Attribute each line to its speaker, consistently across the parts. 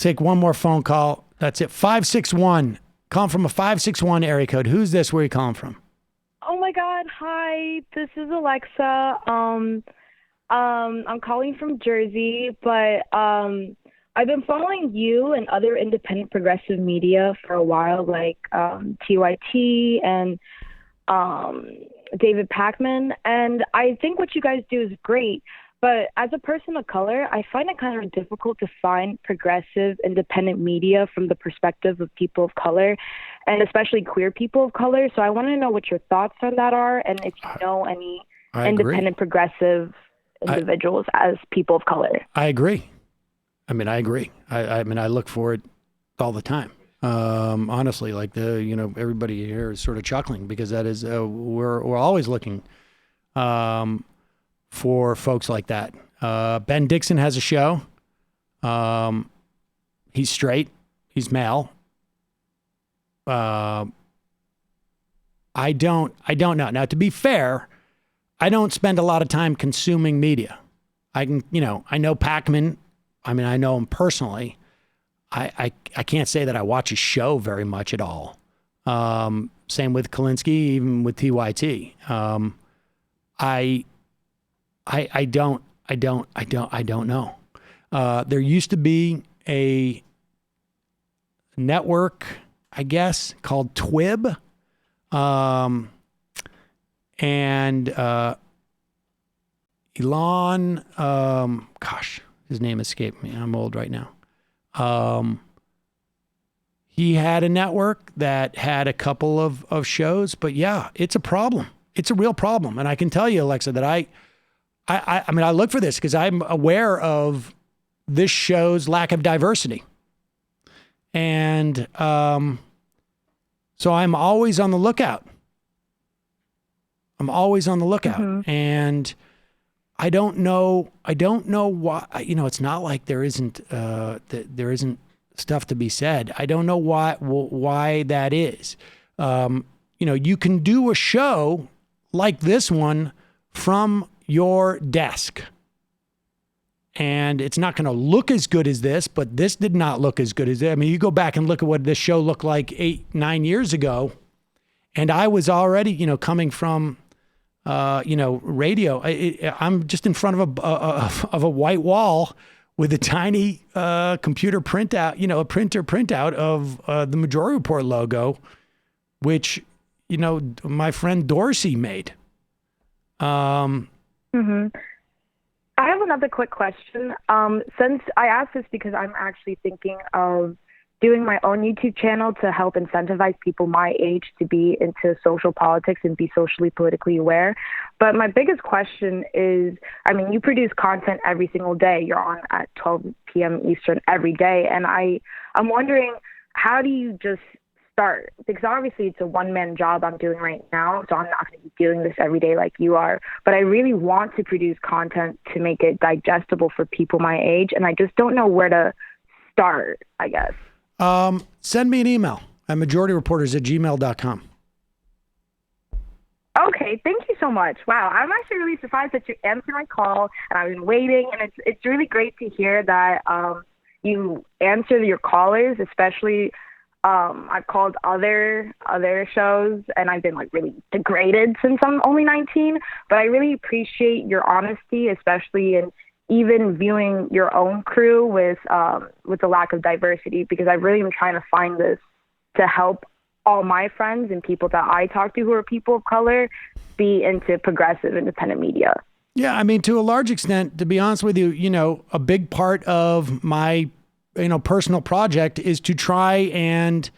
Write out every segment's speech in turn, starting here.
Speaker 1: Take one more phone call. That's it. 561. Calling from a 561 area code. Who's this? Where are you calling from?
Speaker 2: Oh my God! Hi, this is Alexa. I'm calling from Jersey, but I've been following you and other independent progressive media for a while, like TYT and David Pakman, and I think what you guys do is great. But as a person of color, I find it kind of difficult to find progressive, independent media from the perspective of people of color, and especially queer people of color. So I want to know what your thoughts on that are, and if you know any independent, progressive individuals as people of color.
Speaker 1: I agree. I agree. I look for it all the time. Honestly, like everybody here is sort of chuckling because that is we're always looking for folks like that. Ben Dixon has a show. He's straight. He's male. I don't know. Now, to be fair, I don't spend a lot of time consuming media. I know Pakman. I know him personally. I can't say that I watch his show very much at all. Same with Kalinsky, even with TYT. I don't know. There used to be a network, I guess, called TWIB. And Elon, his name escaped me. I'm old right now. He had a network that had a couple of shows, but yeah, it's a problem. It's a real problem. And I can tell you, Alexa, that I look for this because I'm aware of this show's lack of diversity. And so I'm always on the lookout. Mm-hmm. And I don't know why, it's not like there isn't stuff to be said. I don't know why that is. You can do a show like this one from your desk. And it's not going to look as good as this, but this did not look as good as it. You go back and look at what this show looked like 8-9 years ago. And I was already, coming from, radio. I'm just in front of a white wall with a tiny computer printout, a printer printout of the Majority Report logo, which, my friend Dorsey made.
Speaker 2: Mm-hmm. I have another quick question. Since I asked this because I'm actually thinking of doing my own YouTube channel to help incentivize people my age to be into social politics and be socially politically aware. But my biggest question is, you produce content every single day. You're on at 12 p.m. Eastern every day. And I'm wondering, how do you just start? Because obviously it's a one-man job I'm doing right now, so I'm not going to be doing this every day like you are. But I really want to produce content to make it digestible for people my age, and I just don't know where to start, I guess.
Speaker 1: Send me an email at majorityreporters@gmail.com.
Speaker 2: Okay, thank you so much. Wow, I'm actually really surprised that you answered my call, and I've been waiting, and it's really great to hear that you answer your callers, especially I've called other shows, and I've been really degraded since I'm only 19, but I really appreciate your honesty, especially in even viewing your own crew with the lack of diversity, because I really am trying to find this to help all my friends and people that I talk to who are people of color be into progressive independent media.
Speaker 1: Yeah, to a large extent, to be honest with you, a big part of my personal project is to try and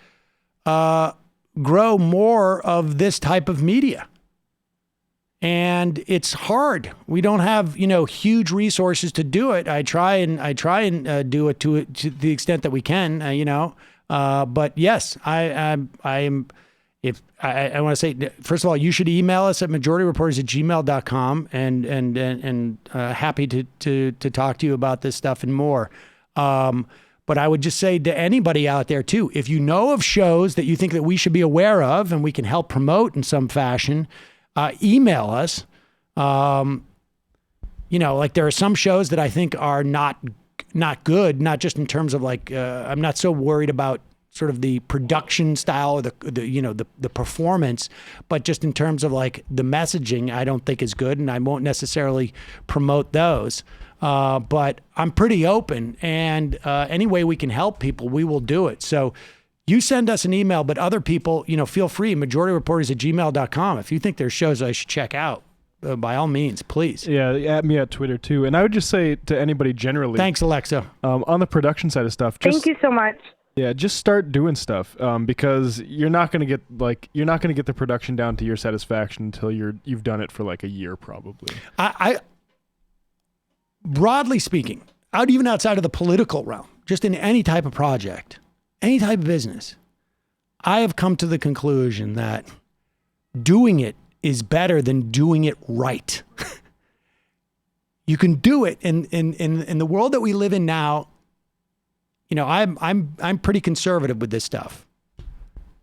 Speaker 1: grow more of this type of media. And it's hard. We don't have, huge resources to do it. I try and do it to the extent that we can, but yes, I want to say, first of all, you should email us at majorityreporters@gmail.com and happy to talk to you about this stuff and more. But I would just say to anybody out there too, if you know of shows that you think that we should be aware of and we can help promote in some fashion, email us. There are some shows that I think are not not good, not just in terms of like, I'm not so worried about sort of the production style or the performance, but just in terms of like the messaging, I don't think is good, and I won't necessarily promote those. But I'm pretty open, and any way we can help people, we will do it. So you send us an email, but other people, feel free, majorityreporters@gmail.com. If you think there's shows I should check out, by all means, please.
Speaker 3: Yeah, at me at Twitter too. And I would just say to anybody generally.
Speaker 1: Thanks, Alexa.
Speaker 3: On the production side of stuff.
Speaker 2: Thank you so much.
Speaker 3: Yeah, just start doing stuff because you're not gonna get the production down to your satisfaction until you've done it for like a year probably.
Speaker 1: I broadly speaking, even outside of the political realm, just in any type of project, any type of business, I have come to the conclusion that doing it is better than doing it right. You can do it in the world that we live in now. I'm pretty conservative with this stuff,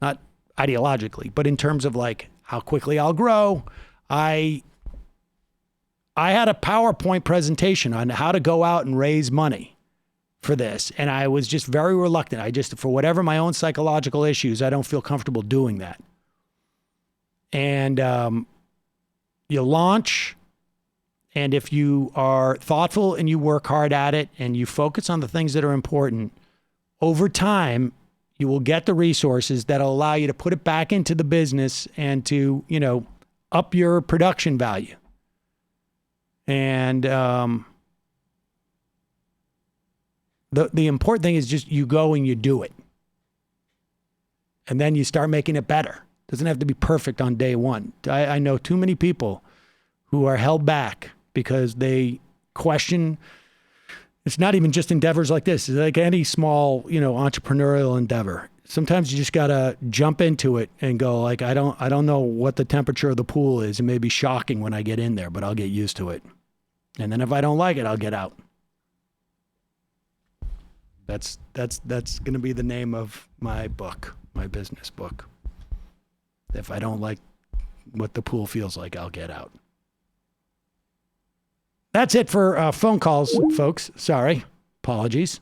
Speaker 1: not ideologically, but in terms of like how quickly I'll grow. I had a PowerPoint presentation on how to go out and raise money for this, and I was just very reluctant. For whatever my own psychological issues, I don't feel comfortable doing that. And you launch, and if you are thoughtful and you work hard at it and you focus on the things that are important, over time, you will get the resources that'll allow you to put it back into the business and to, up your production value. And the important thing is just you go and you do it. And then you start making it better. It doesn't have to be perfect on day one. I know too many people who are held back because they question. It's not even just endeavors like this. It's like any small, entrepreneurial endeavor. Sometimes you just gotta jump into it and go like, I don't know what the temperature of the pool is. It may be shocking when I get in there, but I'll get used to it. And then if I don't like it, I'll get out. That's going to be the name of my book, my business book. If I don't like what the pool feels like, I'll get out. That's it for phone calls, folks. Sorry. Apologies.